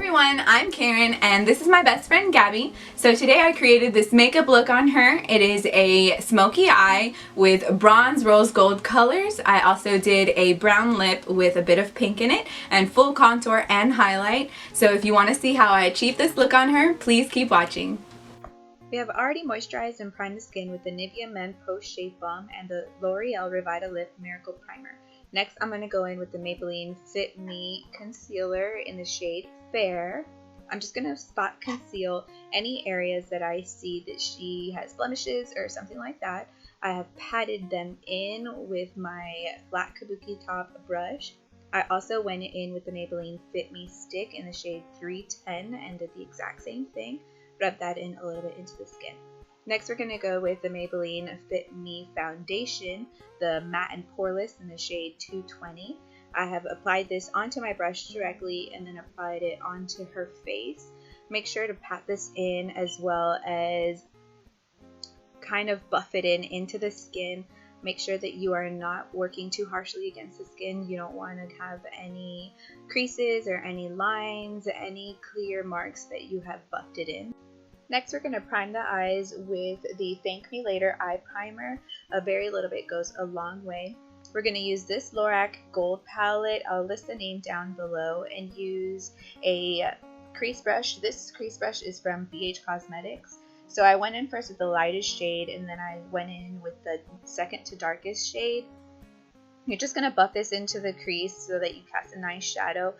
everyone, I'm Karen and this is my best friend Gabby. So today I created this makeup look on her. It is a smoky eye with bronze rose gold colors. I also did a brown lip with a bit of pink in it and full contour and highlight. So if you want to see how I achieved this look on her, please keep watching. We have already moisturized and primed the skin with the Nivea Men Post Shave Balm and the L'Oreal Revitalift Miracle Primer. Next, I'm going to go in with the Maybelline Fit Me Concealer in the shade Fair. I'm just going to spot conceal any areas that I see that she has blemishes or something like that. I have patted them in with my flat kabuki top brush. I also went in with the Maybelline Fit Me Stick in the shade 310 and did the exact same thing. Rub that in a little bit into the skin. Next, we're going to go with the Maybelline Fit Me Foundation, the Matte and Poreless in the shade 220. I have applied this onto my brush directly and then applied it onto her face. Make sure to pat this in as well as kind of buff it in into the skin. Make sure that you are not working too harshly against the skin. You don't want to have any creases or any lines, any clear marks that you have buffed it in. Next, we're going to prime the eyes with the Thank Me Later Eye Primer. A very little bit goes a long way. We're going to use this Lorac Gold palette. I'll list the name down below and use a crease brush. This crease brush is from Beige Cosmetics. So I went in first with the lightest shade and then I went in with the second to darkest shade. You're just going to buff this into the crease so that you cast a nice shadow.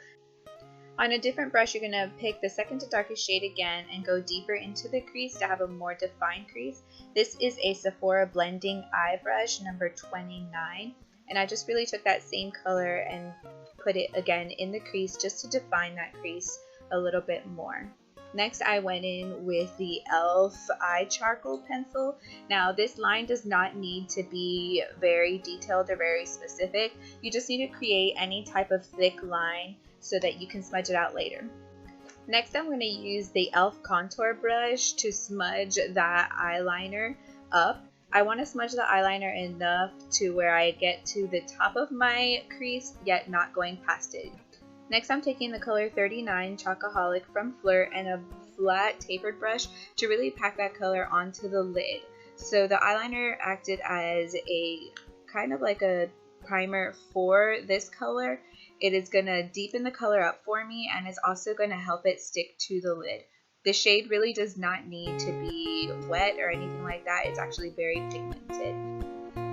On a different brush, you're going to pick the second to darkest shade again and go deeper into the crease to have a more defined crease. This is a Sephora Blending Eye Brush number 29. And I just really took that same color and put it again in the crease just to define that crease a little bit more. Next, I went in with the e.l.f. Eye Charcoal Pencil. Now, this line does not need to be very detailed or very specific. You just need to create any type of thick line so that you can smudge it out later. Next, I'm going to use the e.l.f. Contour Brush to smudge that eyeliner up. I want to smudge the eyeliner enough to where I get to the top of my crease, yet not going past it. Next, I'm taking the color 39 Chocoholic from Flirt and a flat tapered brush to really pack that color onto the lid. So the eyeliner acted as a kind of like a primer for this color. It is going to deepen the color up for me and is also going to help it stick to the lid. The shade really does not need to be wet or anything like that. It's actually very pigmented.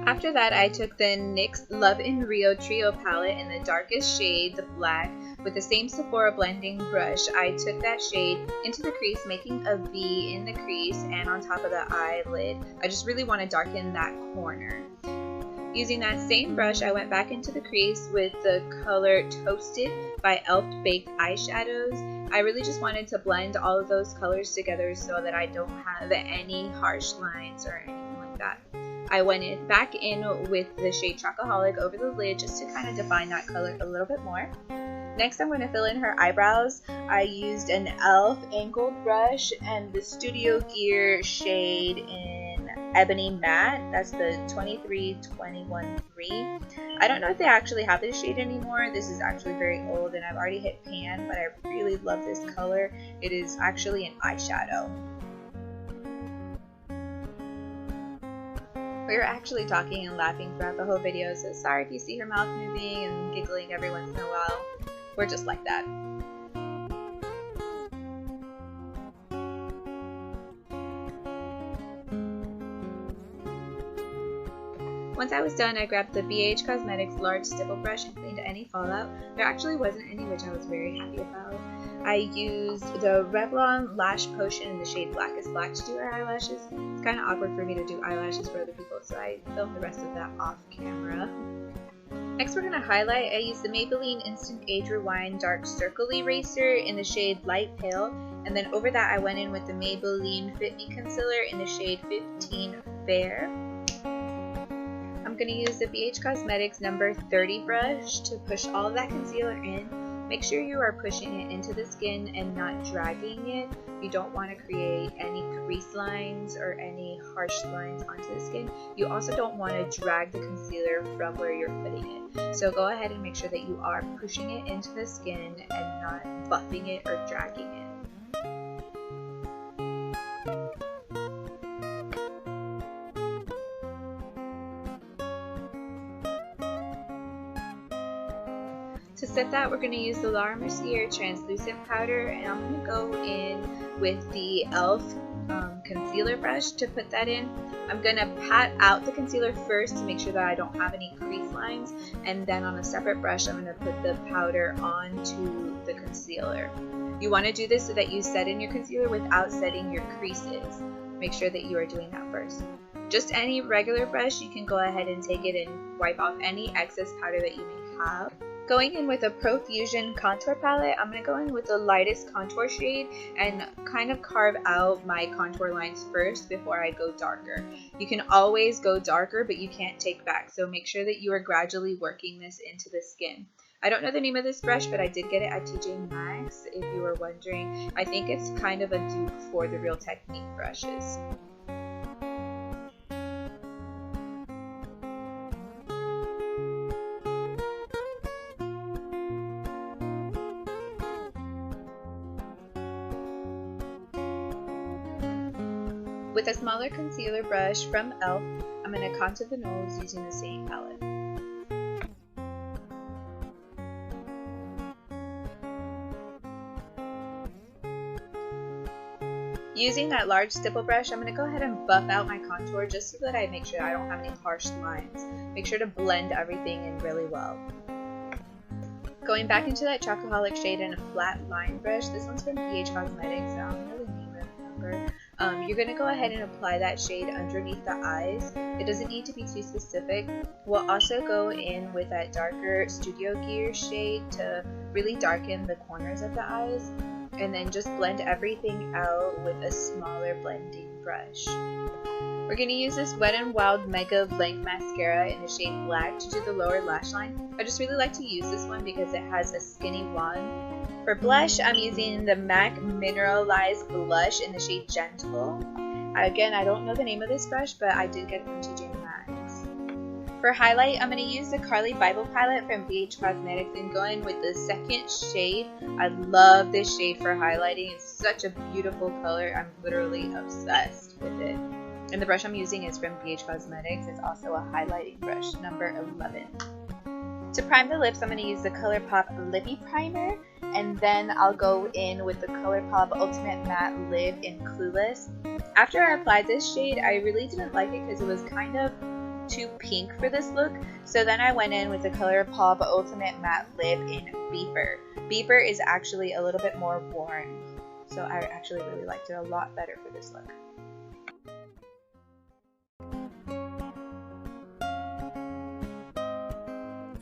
After that, I took the NYX Love in Rio Trio palette in the darkest shade, the black, with the same Sephora blending brush. I took that shade into the crease, making a V in the crease and on top of the eyelid. I just really want to darken that corner. Using that same brush, I went back into the crease with the color Toasted by e.l.f. Baked Eyeshadows. I really just wanted to blend all of those colors together so that I don't have any harsh lines or anything like that. I went back in with the shade Chocoholic over the lid just to kind of define that color a little bit more. Next, I'm going to fill in her eyebrows. I used an e.l.f. angled brush and the Studio Gear shade in Ebony Matte. That's the 23-21-3. I don't know if they actually have this shade anymore. This is actually very old and I've already hit pan, but I really love this color. It is actually an eyeshadow. We were actually talking and laughing throughout the whole video, so sorry if you see her mouth moving and giggling every once in a while. We're just like that. Once I was done, I grabbed the BH Cosmetics large stipple brush and cleaned any fallout. There actually wasn't any, which I was very happy about. I used the Revlon Lash Potion in the shade Blackest Black to do her eyelashes. It's kind of awkward for me to do eyelashes for other people, so I filmed the rest of that off camera. Next, we're going to highlight. I used the Maybelline Instant Age Rewind Dark Circle Eraser in the shade Light Pale, and then over that I went in with the Maybelline Fit Me Concealer in the shade 15 Fair. I'm going to use the BH Cosmetics number 30 brush to push all of that concealer in. Make sure you are pushing it into the skin and not dragging it. You don't want to create any crease lines or any harsh lines onto the skin. You also don't want to drag the concealer from where you're putting it. So go ahead and make sure that you are pushing it into the skin and not buffing it or dragging it. To set that, we're going to use the Mercier translucent powder, and I'm going to go in with the e.l.f. Concealer brush to put that in. I'm going to pat out the concealer first to make sure that I don't have any crease lines, and then on a separate brush I'm going to put the powder onto the concealer. You want to do this so that you set in your concealer without setting your creases. Make sure that you are doing that first. Just any regular brush, you can go ahead and take it and wipe off any excess powder that you may have. Going in with a Profusion contour palette, I'm going to go in with the lightest contour shade and kind of carve out my contour lines first before I go darker. You can always go darker, but you can't take back, so make sure that you are gradually working this into the skin. I don't know the name of this brush, but I did get it at TJ Maxx, if you were wondering. I think it's kind of a dupe for the Real Technique brushes. With a smaller concealer brush from e.l.f., I'm going to contour the nose using the same palette. Using that large stipple brush, I'm going to go ahead and buff out my contour just so that I make sure I don't have any harsh lines. Make sure to blend everything in really well. Going back into that Chocoholic shade in a flat line brush, this one's from Beige Cosmetics, so I don't really remember. You're going to go ahead and apply that shade underneath the eyes. It doesn't need to be too specific. We'll also go in with that darker Studio Gear shade to really darken the corners of the eyes, and then just blend everything out with a smaller blending brush. We're going to use this Wet n Wild Mega Blank Mascara in the shade Black to do the lower lash line. I just really like to use this one because it has a skinny wand. For blush, I'm using the MAC Mineralize Blush in the shade Gentle. Again, I don't know the name of this brush, but I did get it from TJ Maxx. For highlight, I'm going to use the Carli Bybel palette from Beige Cosmetics and go in with the second shade. I love this shade for highlighting. It's such a beautiful color. I'm literally obsessed with it. And the brush I'm using is from Beige Cosmetics. It's also a highlighting brush, number 11. To prime the lips, I'm going to use the Colourpop Lippie Primer, and then I'll go in with the Colourpop Ultimate Matte Lip in Clueless. After I applied this shade, I really didn't like it because it was kind of too pink for this look, so then I went in with the Colourpop Ultimate Matte Lip in Beeper. Beeper is actually a little bit more warm, so I actually really liked it a lot better for this look.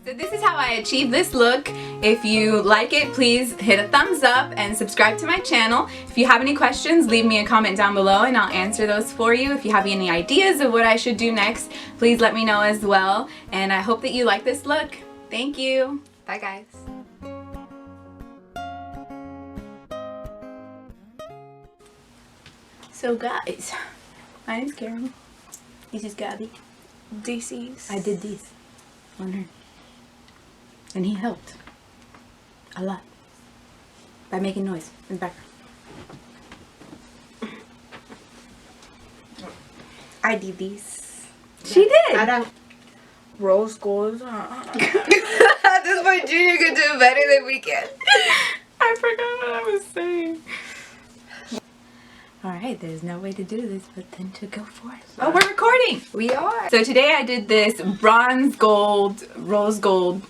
So this is how I achieved this look. If you like it, please hit a thumbs up and subscribe to my channel. If you have any questions, leave me a comment down below and I'll answer those for you. If you have any ideas of what I should do next, please let me know as well. And I hope that you like this look. Thank you. Bye guys. So guys, my name's Carli. This is Gabby. DC's. I did this on her. And he helped a lot by making noise in the background. I did this. She did! I don't. Rose gold. This boy Junior could do better than we can. I forgot what I was saying. Alright, there's no way to do this but then to go for it. Oh, we're recording! We are. So today I did this bronze gold, rose gold.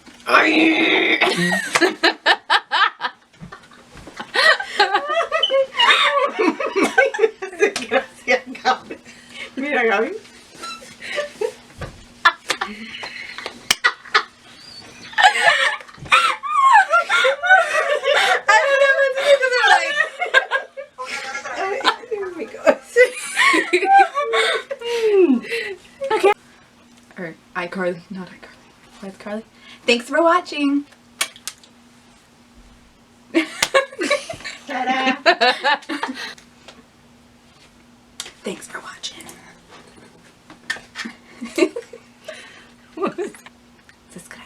Mira, Gaby. Okay. Or iCarly, not iCarly. Where's Carli? Thanks for watching. Thanks for watching. Subscribe.